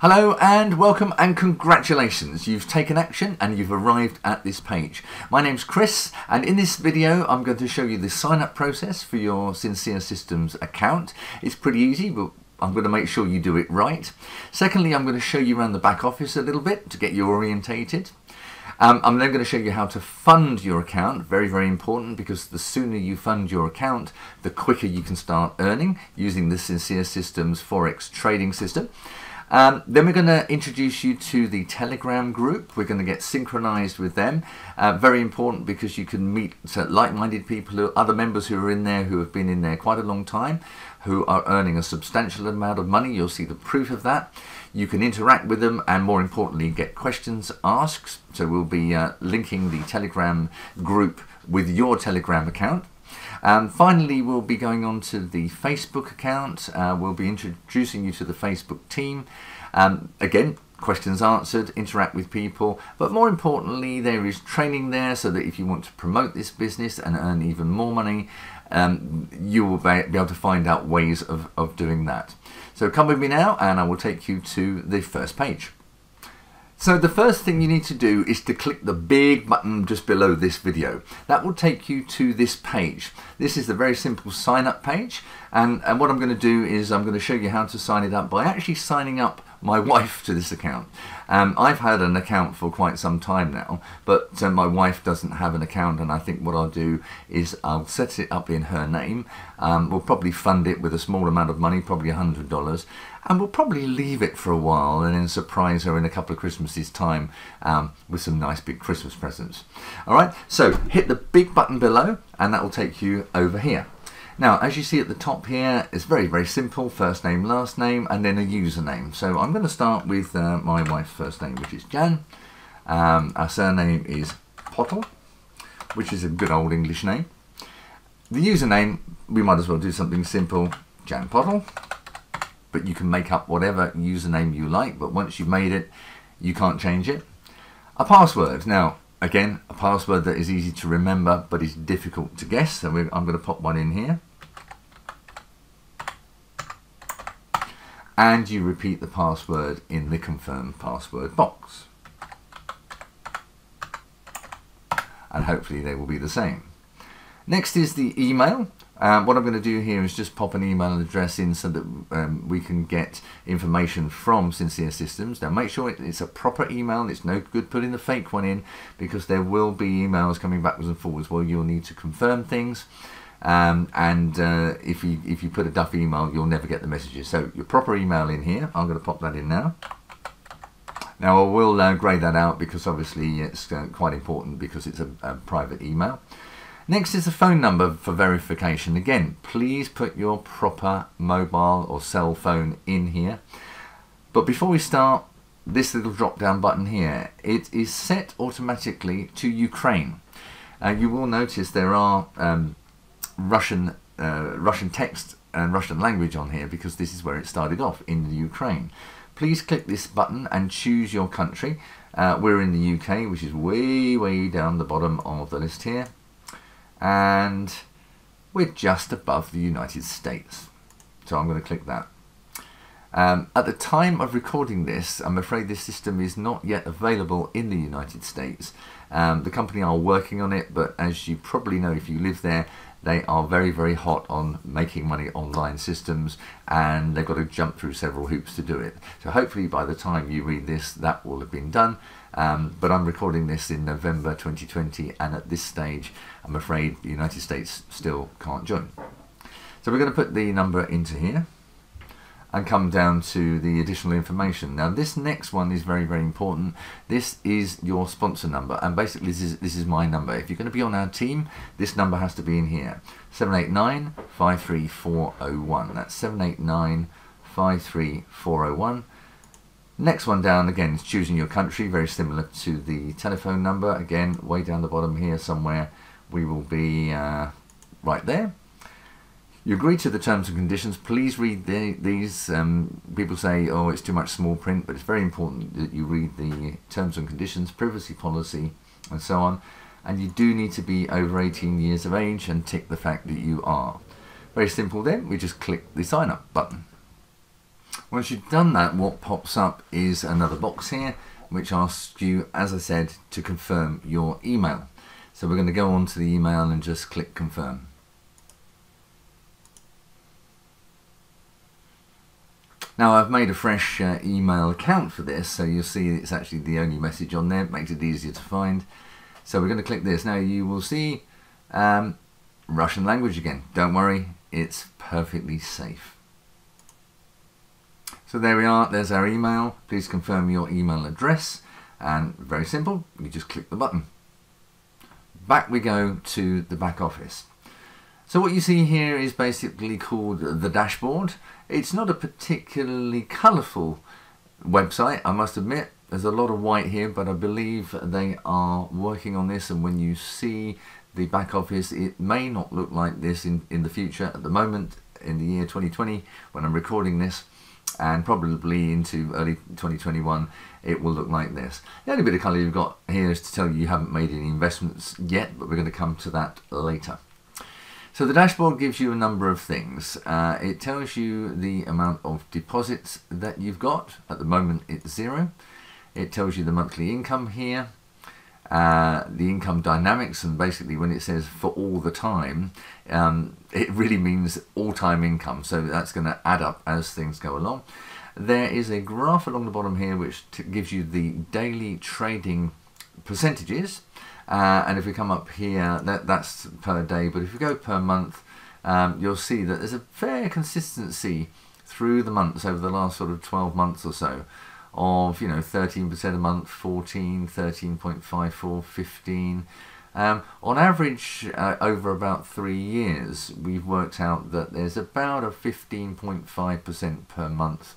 Hello and welcome and congratulations, you've taken action and you've arrived at this page. My name's Chris and in this video I'm going to show you the sign up process for your Sinceresystems account. It's pretty easy, but I'm going to make sure you do it right. Secondly, I'm going to show you around the back office a little bit to get you orientated. I'm then going to show you how to fund your account, very, very important, because the sooner you fund your account, the quicker you can start earning using the Sinceresystems Forex trading system. Then we're going to introduce you to the Telegram group. We're going to get synchronized with them. Very important because you can meet like-minded people, other members who are in there who have been in there quite a long time, who are earning a substantial amount of money. You'll see the proof of that. You can interact with them and more importantly get questions asked. So we'll be linking the Telegram group with your Telegram account. Finally, we'll be going on to the Facebook account. We'll be introducing you to the Facebook team. Again, questions answered, interact with people, but more importantly, there is training there so that if you want to promote this business and earn even more money, you will be able to find out ways of doing that. So come with me now and I will take you to the first page. So the first thing you need to do is to click the big button just below this video. That will take you to this page. This is the very simple sign up page, and what I'm going to do is I'm going to show you how to sign it up by actually signing up my wife to this account. I've had an account for quite some time now, but my wife doesn't have an account, and I think what I'll do is I'll set it up in her name. We'll probably fund it with a small amount of money, probably $100, and we'll probably leave it for a while and then surprise her in a couple of Christmases time with some nice big Christmas presents. Alright, so hit the big button below and that will take you over here. Now, as you see at the top here, it's very, very simple. First name, last name, and then a username. So I'm going to start with my wife's first name, which is Jan. Our surname is Pottle, which is a good old English name. The username, we might as well do something simple, Jan Pottle. But you can make up whatever username you like, but once you've made it, you can't change it. A password. Now, again, a password that is easy to remember, but is difficult to guess. So I'm going to pop one in here. And you repeat the password in the confirm password box. And hopefully they will be the same. Next is the email. What I'm going to do here is just pop an email address in so that we can get information from Sinceresystems. Now make sure it's a proper email. It's no good putting the fake one in because there will be emails coming backwards and forwards where you'll need to confirm things. If you put a duff email, you'll never get the messages. So your proper email in here. I'm going to pop that in now. Now I will grey that out because obviously it's quite important because it's a private email. Next is the phone number for verification. Again, please put your proper mobile or cell phone in here. But before we start, this little drop down button here, it is set automatically to Ukraine. You will notice there are Russian text and Russian language on here because this is where it started off, in the Ukraine. Please click this button and choose your country. We're in the UK, which is way, way down the bottom of the list here. And we're just above the United States. So I'm going to click that. At the time of recording this, I'm afraid this system is not yet available in the United States. The company are working on it, but as you probably know if you live there, they are very, very hot on making money online systems and they've got to jump through several hoops to do it. So hopefully by the time you read this, that will have been done. But I'm recording this in November 2020 and at this stage, I'm afraid the United States still can't join. So we're going to put the number into here and come down to the additional information. Now this next one is very, very important. This is your sponsor number, and basically this is my number. If you're going to be on our team, this number has to be in here, 789-53401. That's 789-53401. Next one down, again, is choosing your country, very similar to the telephone number. Again, way down the bottom here somewhere, we will be right there. You agree to the terms and conditions. Please read these. People say, oh, it's too much small print, but it's very important that you read the terms and conditions, privacy policy, and so on. And you do need to be over 18 years of age and tick the fact that you are. Very simple then, we just click the sign up button. Once you've done that, what pops up is another box here, which asks you, as I said, to confirm your email. So we're going to go on to the email and just click confirm. Now I've made a fresh email account for this, so you'll see it's actually the only message on there. It makes it easier to find. So we're going to click this. Now you will see Russian language again. Don't worry, it's perfectly safe. So there we are, there's our email. Please confirm your email address. And very simple, you just click the button. Back we go to the back office. So what you see here is basically called the dashboard. It's not a particularly colourful website, I must admit. There's a lot of white here, but I believe they are working on this, and when you see the back office, it may not look like this in the future. At the moment, in the year 2020, when I'm recording this, and probably into early 2021, it will look like this. The only bit of colour you've got here is to tell you haven't made any investments yet, but we're going to come to that later. So the dashboard gives you a number of things. It tells you the amount of deposits that you've got. At the moment it's 0. It tells you the monthly income here, the income dynamics, and basically when it says for all the time, it really means all-time income. So that's going to add up as things go along. There is a graph along the bottom here which gives you the daily trading percentages. And if we come up here, that's per day, but if we go per month, you'll see that there's a fair consistency through the months over the last sort of 12 months or so of, 13% a month, 14, 13.54, 15. On average, over about 3 years, we've worked out that there's about a 15.5% per month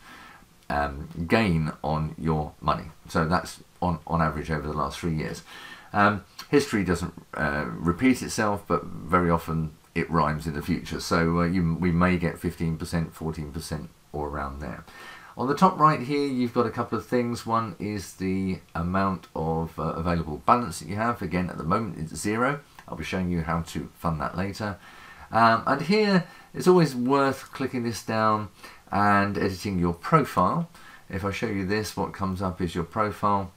gain on your money. So that's on average over the last 3 years. History doesn't repeat itself, but very often it rhymes in the future. So we may get 15%, 14% or around there. On the top right here, you've got a couple of things. One is the amount of available balance that you have. Again, at the moment it's 0. I'll be showing you how to fund that later. And here, it's always worth clicking this down and editing your profile. If I show you this, what comes up is your profile.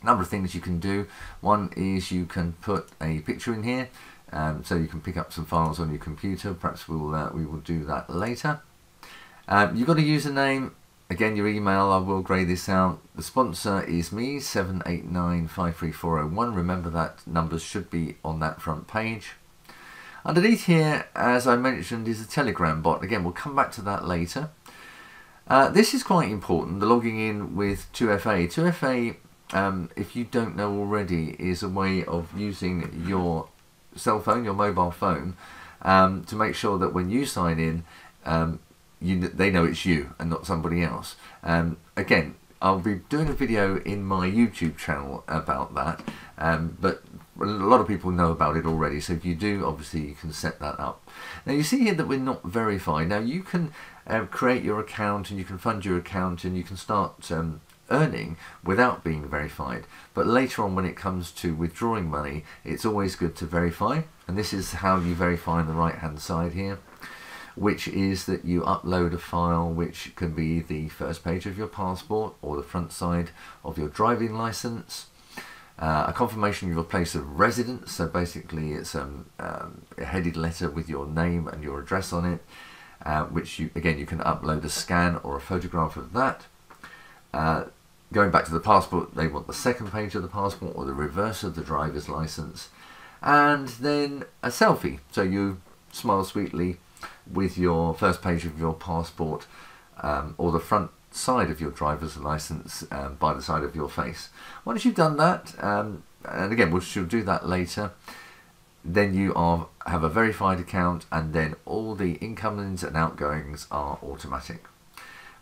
Number of things you can do. One is you can put a picture in here, so you can pick up some files on your computer. Perhaps we will do that later. You've got a username. Again, your email, I will grey this out. The sponsor is me, 789534001. Remember that numbers should be on that front page. Underneath here, as I mentioned, is a Telegram bot. Again, we'll come back to that later. This is quite important, the logging in with 2FA. 2FA, if you don't know already, is a way of using your cell phone, your mobile phone, to make sure that when you sign in, they know it's you and not somebody else. Again, I'll be doing a video in my YouTube channel about that, but a lot of people know about it already, so if you do, obviously you can set that up. Now you see here that we're not verified. Now you can create your account and you can fund your account and you can start earning without being verified, but later on when it comes to withdrawing money, it's always good to verify, and this is how you verify on the right hand side here, which is that you upload a file which can be the first page of your passport or the front side of your driving license, a confirmation of your place of residence, so basically it's a headed letter with your name and your address on it, which you can upload a scan or a photograph of that. Going back to the passport, they want the second page of the passport or the reverse of the driver's license, and then a selfie, so you smile sweetly with your first page of your passport or the front side of your driver's license by the side of your face. Once you've done that, and again we'll do that later, then you have a verified account, and then all the incomings and outgoings are automatic.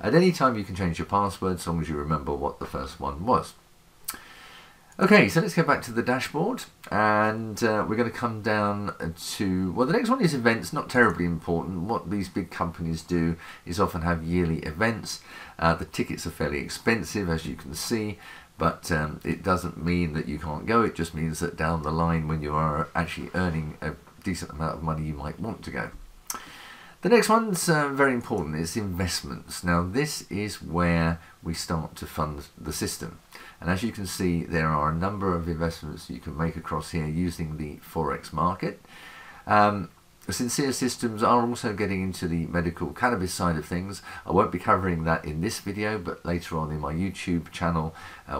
At any time you can change your password as long as you remember what the first one was. Okay, so let's go back to the dashboard, and we're going to come down to, well, the next one is events. Not terribly important. What these big companies do is often have yearly events. The tickets are fairly expensive, as you can see, but it doesn't mean that you can't go. It just means that down the line, when you are actually earning a decent amount of money, you might want to go. The next one's very important, is investments. Now this is where we start to fund the system. And as you can see, there are a number of investments you can make across here using the Forex market. Sinceresystems are also getting into the medical cannabis side of things. I won't be covering that in this video, but later on in my YouTube channel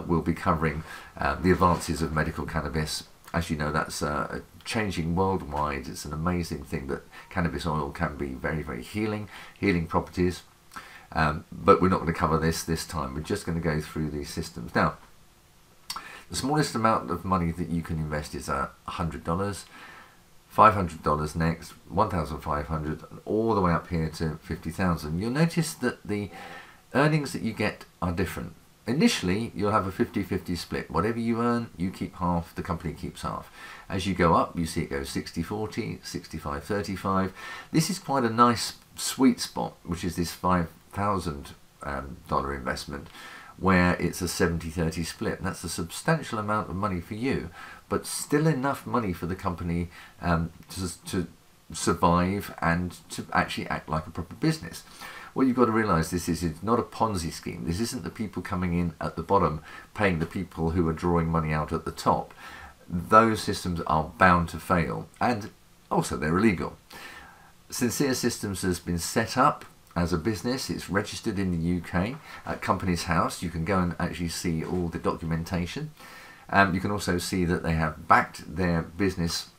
we'll be covering the advances of medical cannabis. As you know, that's changing worldwide. It's an amazing thing that cannabis oil can be very, very healing properties. But we're not going to cover this time. We're just going to go through these systems. Now, the smallest amount of money that you can invest is $100. $500 next, $1,500, all the way up here to $50,000. You'll notice that the earnings that you get are different. Initially, you'll have a 50-50 split. Whatever you earn, you keep half, the company keeps half. As you go up, you see it go 60-40, 65-35. This is quite a nice sweet spot, which is this $5,000 investment, where it's a 70-30 split. And that's a substantial amount of money for you, but still enough money for the company to survive and to actually act like a proper business. What you've got to realise, it's not a Ponzi scheme. This isn't the people coming in at the bottom paying the people who are drawing money out at the top. Those systems are bound to fail, and also they're illegal. Sinceresystems has been set up as a business. It's registered in the UK at Companies House. You can go and actually see all the documentation. You can also see that they have backed their business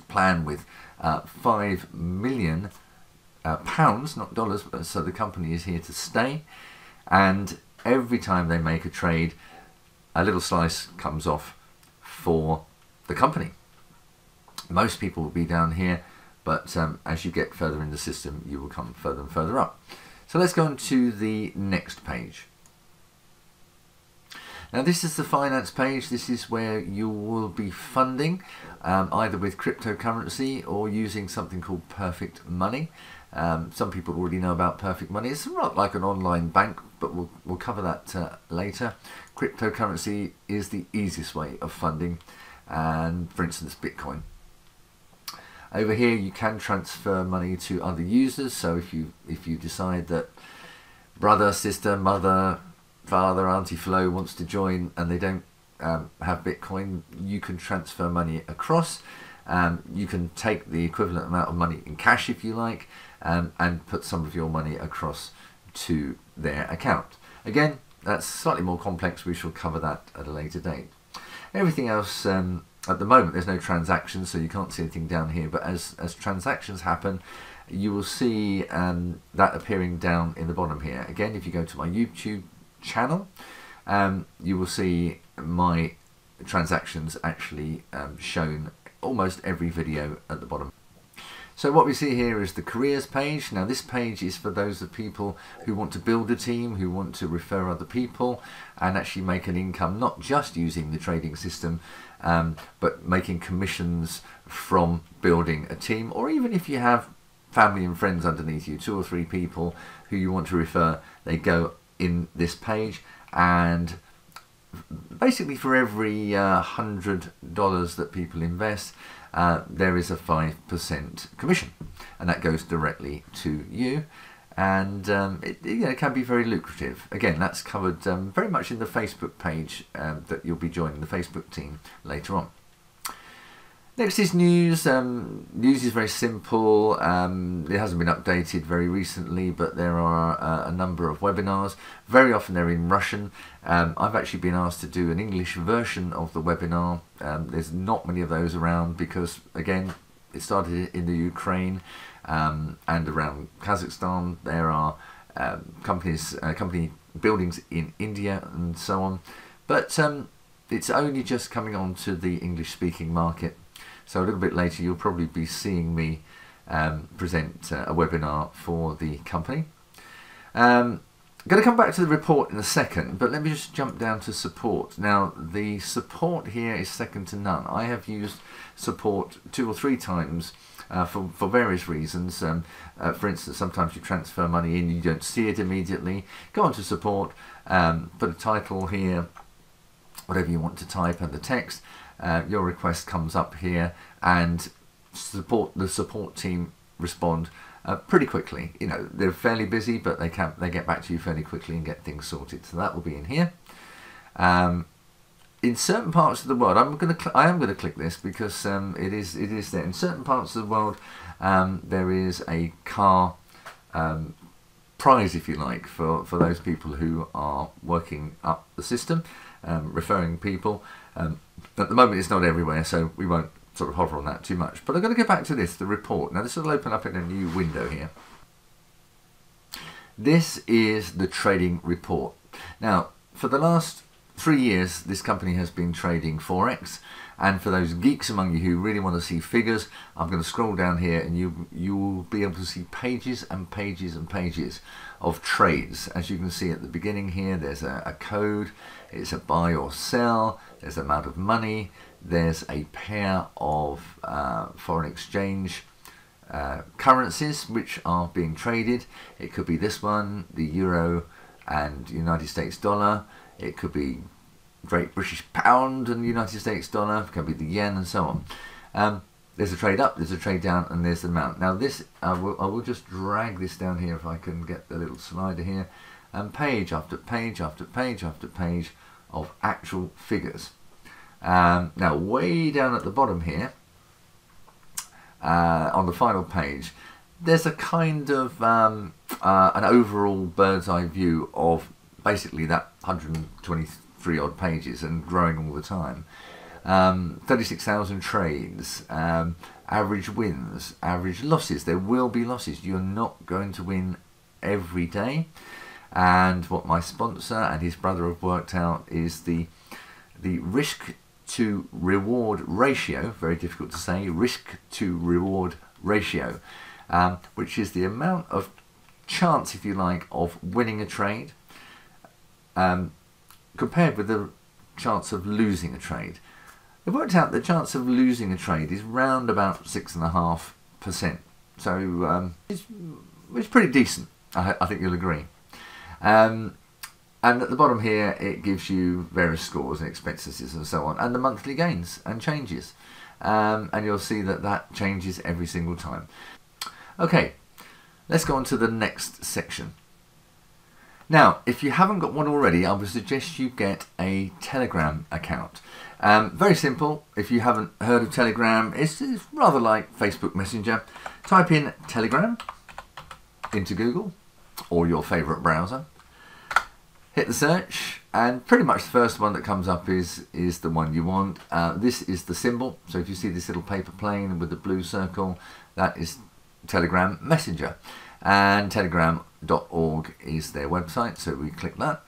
plan with £5 million, not dollars, so the company is here to stay. And every time they make a trade, a little slice comes off for the company. Most people will be down here, but as you get further in the system, you will come further and further up. So let's go on to the next page. Now this is the finance page. This is where you will be funding either with cryptocurrency or using something called Perfect Money. Some people already know about Perfect Money. It's not like an online bank, but we'll cover that later. Cryptocurrency is the easiest way of funding, and for instance Bitcoin. Over here you can transfer money to other users. So if you decide that brother, sister, mother, father, auntie Flo wants to join and they don't have Bitcoin, you can transfer money across. You can take the equivalent amount of money in cash if you like, and put some of your money across to their account. Again, that's slightly more complex. We shall cover that at a later date. Everything else, at the moment there's no transactions, so you can't see anything down here, but as transactions happen, you will see that appearing down in the bottom here. Again, if you go to my YouTube channel, you will see my transactions actually shown almost every video at the bottom. So what we see here is the careers page. Now this page is for those of people who want to build a team, who want to refer other people and actually make an income, not just using the trading system, but making commissions from building a team, or even if you have family and friends underneath you, 2 or 3 people who you want to refer, they go in this page, and basically for every $100 that people invest, there is a 5% commission, and that goes directly to you, and it can be very lucrative. Again, that's covered very much in the Facebook page that you'll be joining the Facebook team later on. Next is news. News is very simple. It hasn't been updated very recently, but there are a number of webinars. Very often they're in Russian. I've actually been asked to do an English version of the webinar. There's not many of those around because, again, it started in the Ukraine and around Kazakhstan. There are company buildings in India and so on. But it's only just coming on to the English-speaking market. So a little bit later you'll probably be seeing me present a webinar for the company. I'm going to come back to the report in a second, but let me just jump down to support. Now the support here is second to none. I have used support 2 or 3 times for various reasons. For instance, sometimes you transfer money in, you don't see it immediately. Go on to support, put a title here, whatever you want to type, and the text. Your request comes up here, and the support team respond pretty quickly. You know, they're fairly busy, but they get back to you fairly quickly and get things sorted. So that will be in here. In certain parts of the world, I am gonna click this because it is there. In certain parts of the world, there is a car prize, if you like, for those people who are working up the system, referring people. At the moment, it's not everywhere, so we won't sort of hover on that too much. But I'm going to get back to this, the report. Now, this will open up in a new window here. This is the trading report. Now, for the last 3 years, this company has been trading Forex. And for those geeks among you who really want to see figures, I'm going to scroll down here and you will be able to see pages and pages and pages of trades. As you can see at the beginning here, there's a code, it's a buy or sell, there's the amount of money, there's a pair of foreign exchange currencies which are being traded. It could be this one, the euro and United States dollar. It could be Great British Pound and United States dollar, it can be the yen and so on. There's a trade up, there's a trade down, and there's the amount. Now this, I will just drag this down here if I can get the little slider here, and page after page after page after page of actual figures. Now way down at the bottom here, on the final page, there's a kind of an overall bird's eye view of basically that 123 odd pages and growing all the time. 36,000 trades, average wins, average losses. There will be losses. You're not going to win every day. And what my sponsor and his brother have worked out is the risk to reward ratio, very difficult to say, risk to reward ratio, which is the amount of chance, if you like, of winning a trade compared with the chance of losing a trade. It worked out the chance of losing a trade is round about 6.5%. So it's pretty decent, I think you'll agree. And at the bottom here, it gives you various scores and expenses and so on, and the monthly gains and changes. And you'll see that that changes every single time. Okay, let's go on to the next section. Now, if you haven't got one already, I would suggest you get a Telegram account. Very simple. If you haven't heard of Telegram, it's rather like Facebook Messenger. Type in Telegram into Google or your favorite browser. Hit the search, and pretty much the first one that comes up is the one you want. This is the symbol. So if you see this little paper plane with the blue circle, that is Telegram Messenger. And telegram.org is their website, so we click that.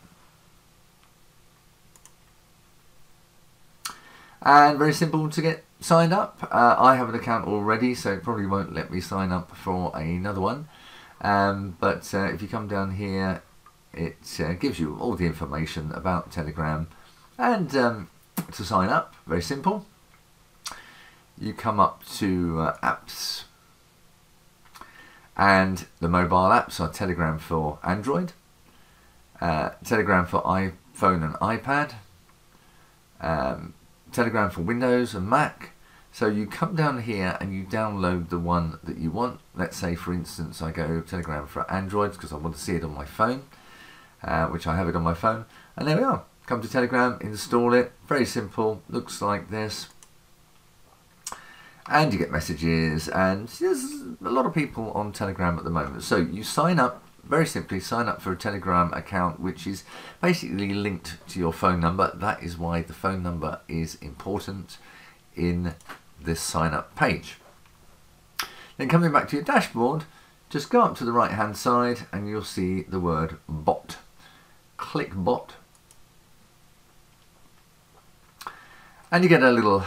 And very simple to get signed up. I have an account already, so it probably won't let me sign up for another one. But if you come down here, it gives you all the information about Telegram. And to sign up, very simple. You come up to apps. And the mobile apps are Telegram for Android, Telegram for iPhone and iPad, Telegram for Windows and Mac. So you come down here and you download the one that you want. Let's say, for instance, I go Telegram for Android because I want to see it on my phone, which I have it on my phone. And there we are. Come to Telegram, install it. Very simple. Looks like this. And you get messages, and there's a lot of people on Telegram at the moment. So you sign up, very simply sign up for a Telegram account, which is basically linked to your phone number. That is why the phone number is important in this sign up page. Then coming back to your dashboard, just go up to the right hand side and you'll see the word bot. Click bot. And you get a little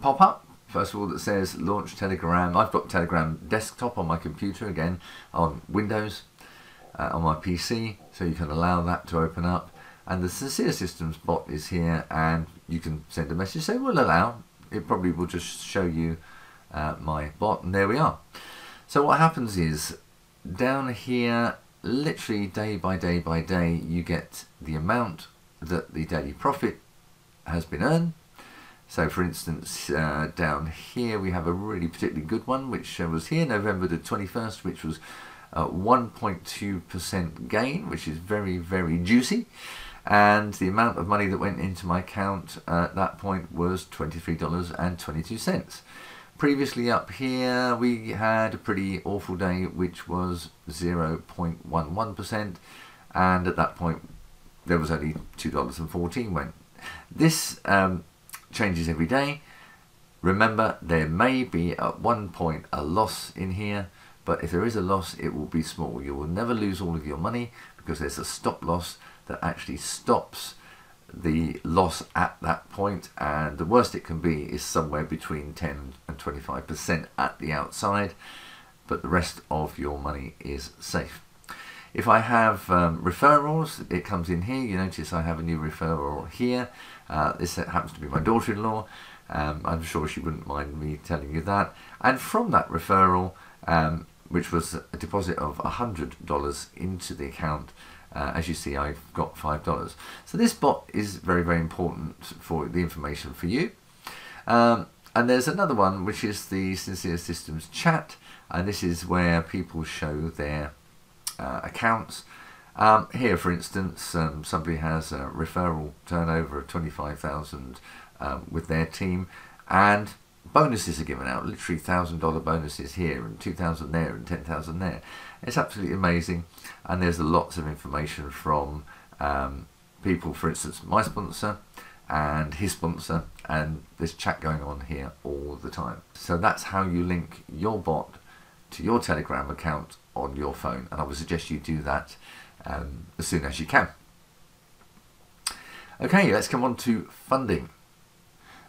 pop-up. First of all, that says launch Telegram. I've got Telegram desktop on my computer, again on Windows, on my PC, so you can allow that to open up. And the Sinceresystems bot is here, and you can send a message. So it will allow. It probably will just show you my bot, and there we are. So what happens is down here, literally day by day by day, you get the amount that the daily profit has been earned. So for instance, down here we have a really particularly good one, which was here, November the 21st, which was 1.2% gain, which is very, very juicy. And the amount of money that went into my account at that point was $23.22. Previously up here, we had a pretty awful day, which was 0.11%. And at that point, there was only $2.14 went. This changes every day. Remember, there may be at one point a loss in here, but if there is a loss, it will be small. You will never lose all of your money because there's a stop loss that actually stops the loss at that point, and the worst it can be is somewhere between 10 and 25% at the outside, but the rest of your money is safe. If I have referrals, it comes in here. You notice I have a new referral here. This happens to be my daughter-in-law. I'm sure she wouldn't mind me telling you that. And from that referral, which was a deposit of $100 into the account, as you see, I've got $5. So this bot is very, very important for the information for you. And there's another one, which is the Sincere.Systems chat. And this is where people show their accounts. Here, for instance, somebody has a referral turnover of 25,000 with their team, and bonuses are given out, literally $1,000 bonuses here and 2,000 there and 10,000 there. It's absolutely amazing, and there's lots of information from people, for instance, my sponsor and his sponsor, and there's chat going on here all the time. So that's how you link your bot to your Telegram account on your phone, and I would suggest you do that as soon as you can. Okay, let's come on to funding.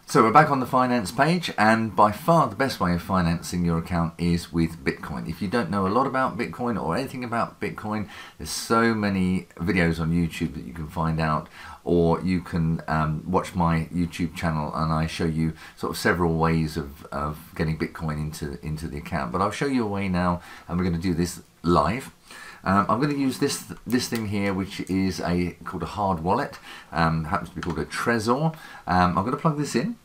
So we're back on the finance page, and by far the best way of financing your account is with Bitcoin. If you don't know a lot about Bitcoin or anything about Bitcoin, there's so many videos on YouTube that you can find out, or you can watch my YouTube channel and I show you sort of several ways of getting Bitcoin into the account. But I'll show you a way now, and we're going to do this live. I'm going to use this thing here, which is called a hard wallet. Happens to be called a Trezor. I'm going to plug this in,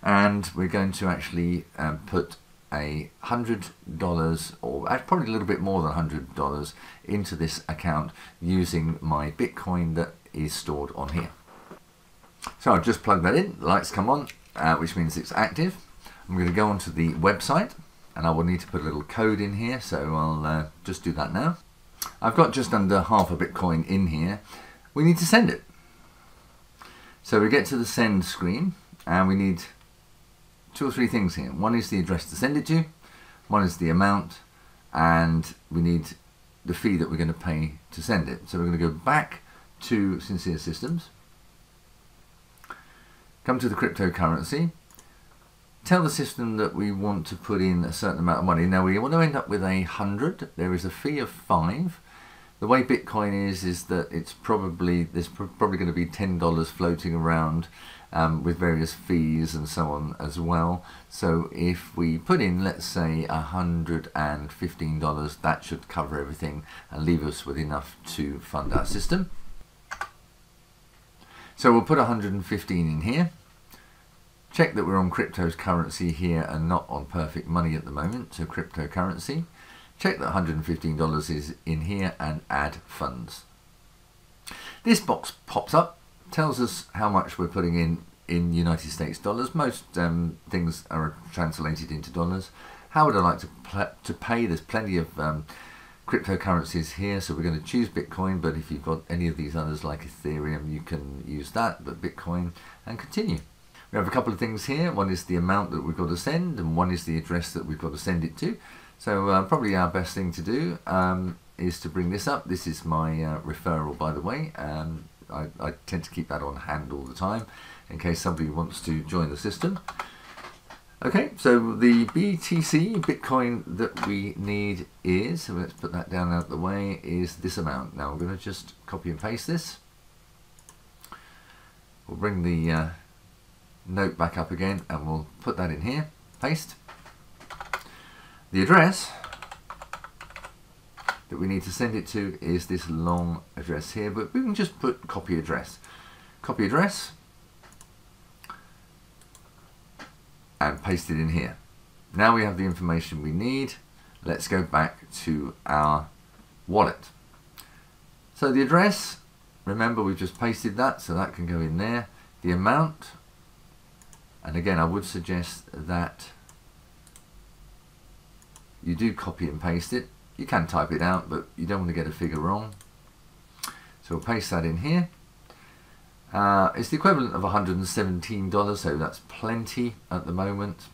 and we're going to actually put $100, or probably a little bit more than $100, into this account using my Bitcoin that is stored on here. So I've just plugged that in. The lights come on, which means it's active. I'm going to go onto the website, and I will need to put a little code in here, so I'll just do that now. I've got just under half a Bitcoin in here. We need to send it. So we get to the send screen, and we need 2 or 3 things here. One is the address to send it to, one is the amount, and we need the fee that we're going to pay to send it. So we're going to go back to Sincere.Systems, come to the cryptocurrency, tell the system that we want to put in a certain amount of money. Now we want to end up with 100. There is a fee of 5. The way Bitcoin is that there's probably going to be $10 floating around with various fees and so on as well. So if we put in, let's say, $115, that should cover everything and leave us with enough to fund our system. So we'll put 115 in here. Check that we're on cryptocurrency here and not on perfect money at the moment, so cryptocurrency. Check that $115 is in here and add funds. This box pops up, tells us how much we're putting in United States dollars. Most things are translated into dollars. How would I like to pay? There's plenty of cryptocurrencies here, so we're going to choose Bitcoin, but if you've got any of these others like Ethereum, you can use that, but Bitcoin, and continue. We have a couple of things here. One is the amount that we've got to send, and one is the address that we've got to send it to. So probably our best thing to do is to bring this up. This is my referral, by the way. I tend to keep that on hand all the time in case somebody wants to join the system. Okay, so the BTC, Bitcoin, that we need is, so let's put that down out of the way, is this amount. Now I'm going to just copy and paste this. We'll bring the note back up again and we'll put that in here, paste. The address that we need to send it to is this long address here, but we can just put copy address. Copy address, and paste it in here. Now we have the information we need. Let's go back to our wallet. So the address, remember we've just pasted that, so that can go in there. The amount, and again I would suggest that you do copy and paste it. You can type it out, but you don't want to get a figure wrong. So we'll paste that in here. It's the equivalent of $117, so that's plenty at the moment.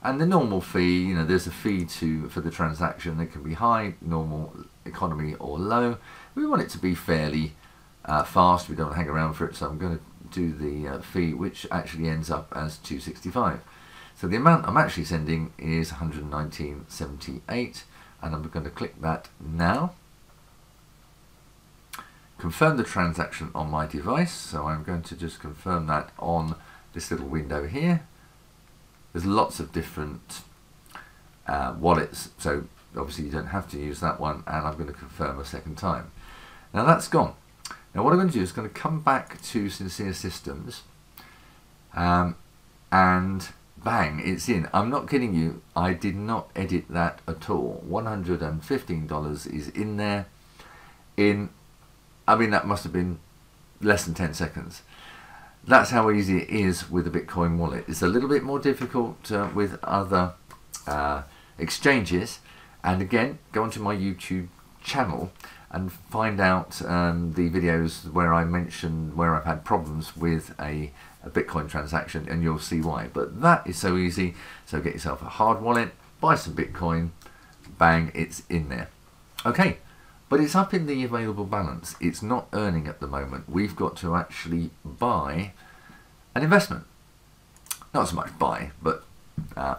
And the normal fee, you know, there's a fee for the transaction. It can be high, normal, economy, or low. We want it to be fairly fast. We don't hang around for it, so I'm going to do the fee, which actually ends up as $265. So the amount I'm actually sending is $119.78, and I'm going to click that now. Confirm the transaction on my device, so I'm going to just confirm that on this little window here. There's lots of different wallets, so obviously you don't have to use that one, and I'm going to confirm a second time. Now that's gone. Now what I'm going to do is going to come back to Sincere Systems, and bang, it's in. I'm not kidding you, I did not edit that at all. $115 is in there. I mean, that must have been less than 10 seconds. That's how easy it is with a Bitcoin wallet. It's a little bit more difficult with other exchanges. And again, go onto my YouTube channel and find out the videos where I mention where I've had problems with a Bitcoin transaction, and you'll see why. But that is so easy. So get yourself a hard wallet, buy some Bitcoin, bang, it's in there. Okay. But it's up in the available balance. It's not earning at the moment. We've got to actually buy an investment. Not so much buy, but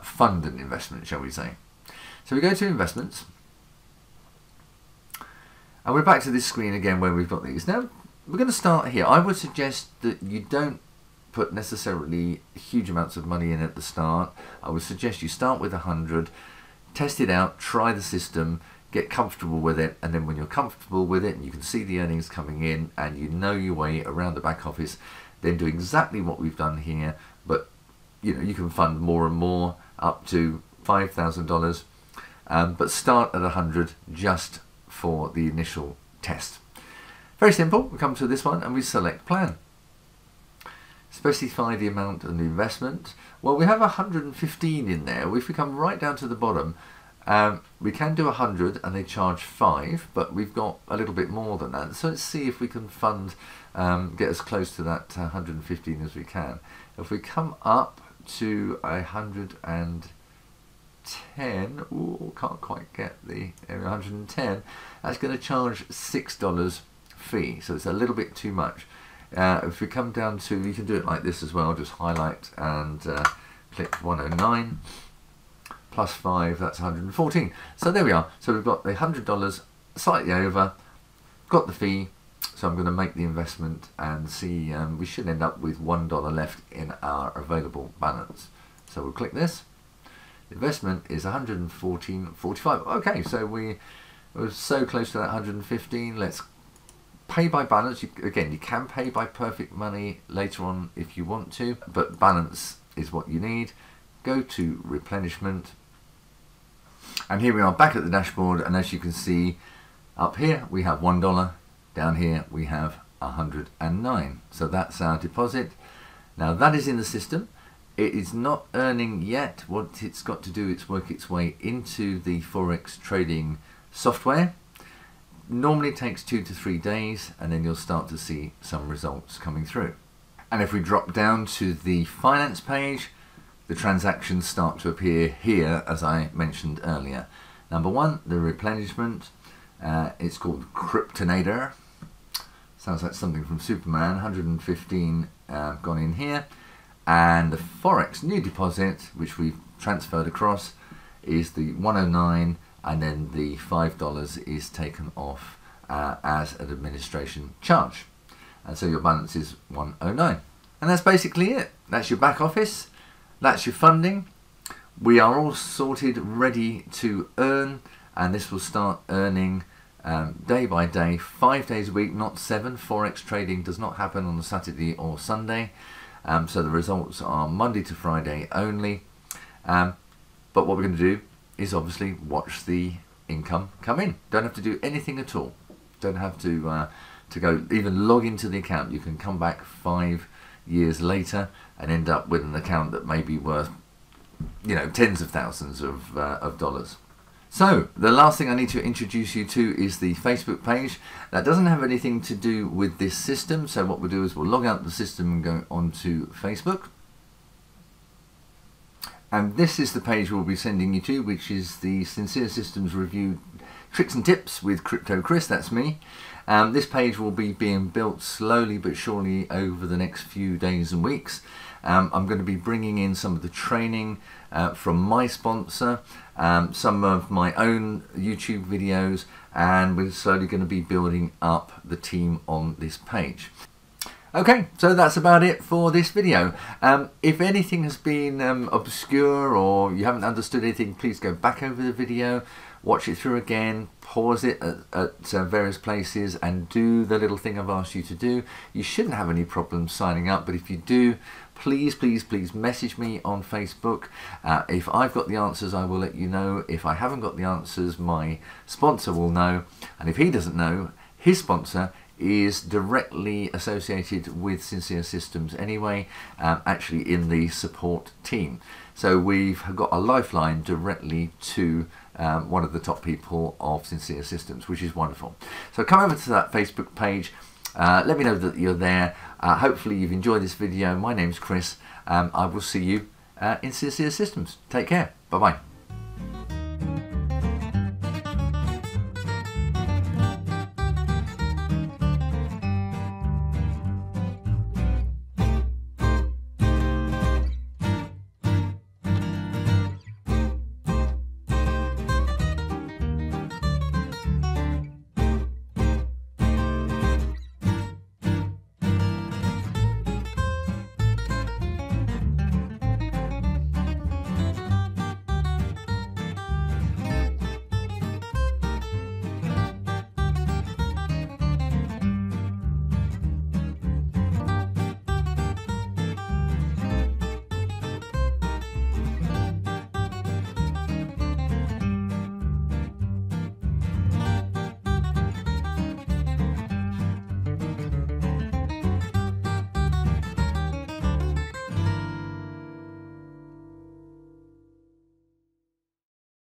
fund an investment, shall we say. So we go to investments. And we're back to this screen again where we've got these. Now, we're going to start here. I would suggest that you don't put necessarily huge amounts of money in at the start. I would suggest you start with 100, test it out, try the system, get comfortable with it, and then when you're comfortable with it and you can see the earnings coming in and you know your way around the back office, then do exactly what we've done here. But you know, you can fund more and more, up to $5,000, but start at 100 just for the initial test. Very simple. We come to this one and we select plan. Specify the amount and the investment. Well, we have 115 in there. If we come right down to the bottom, we can do 100 and they charge 5, but we've got a little bit more than that. So let's see if we can fund, get as close to that 115 as we can. If we come up to 110, ooh, can't quite get the 110, that's going to charge $6 fee. So it's a little bit too much. If we come down to, you can do it like this as well, just highlight and click 109. Plus 5, that's 114. So there we are. So we've got the $100 slightly over, got the fee. So I'm going to make the investment and see, we should end up with $1 left in our available balance. So we'll click this. The investment is 114.45. Okay, so we were so close to that 115. Let's pay by balance. Again, you can pay by perfect money later on if you want to, but balance is what you need. Go to replenishment, and here we are back at the dashboard, and as you can see up here we have $1, down here we have 109. So that's our deposit. Now that is in the system. It is not earning yet. What it's got to do is work its way into the Forex trading software. Normally it takes 2 to 3 days, and then you'll start to see some results coming through. And if we drop down to the finance page, the transactions start to appear here, as I mentioned earlier. Number 1, the replenishment. It's called Kryptonator. Sounds like something from Superman. 115 gone in here. And the Forex new deposit, which we've transferred across, is the 109, and then the $5 is taken off as an administration charge. And so your balance is 109. And that's basically it. That's your back office. That's your funding. We are all sorted, ready to earn, and this will start earning day by day, 5 days a week, not 7. Forex trading does not happen on a Saturday or Sunday. So the results are Monday to Friday only. But what we're going to do is obviously watch the income come in. Don't have to do anything at all. Don't have to go even log into the account. You can come back 5 years later and end up with an account that may be worth, you know, tens of thousands of dollars. So the last thing I need to introduce you to is the Facebook page. That doesn't have anything to do with this system. So what we'll do is we'll log out the system and go onto Facebook. And this is the page we'll be sending you to, which is the Sincere Systems Review Tricks and Tips with Crypto Chris. That's me. This page will be being built slowly but surely over the next few days and weeks. I'm going to be bringing in some of the training from my sponsor, some of my own YouTube videos, and we're slowly going to be building up the team on this page. Okay, so that's about it for this video. If anything has been obscure or you haven't understood anything, please go back over the video, watch it through again, pause it at various places and do the little thing I've asked you to do. You shouldn't have any problems signing up, but if you do, please, please, please message me on Facebook. If I've got the answers, I will let you know. If I haven't got the answers, my sponsor will know. And if he doesn't know, his sponsor is directly associated with Sincere Systems anyway, actually in the support team. So we've got a lifeline directly to one of the top people of Sincere Systems, which is wonderful. So come over to that Facebook page, let me know that you're there. Hopefully you've enjoyed this video. My name's Chris. I will see you in Sincere Systems. Take care. Bye-bye.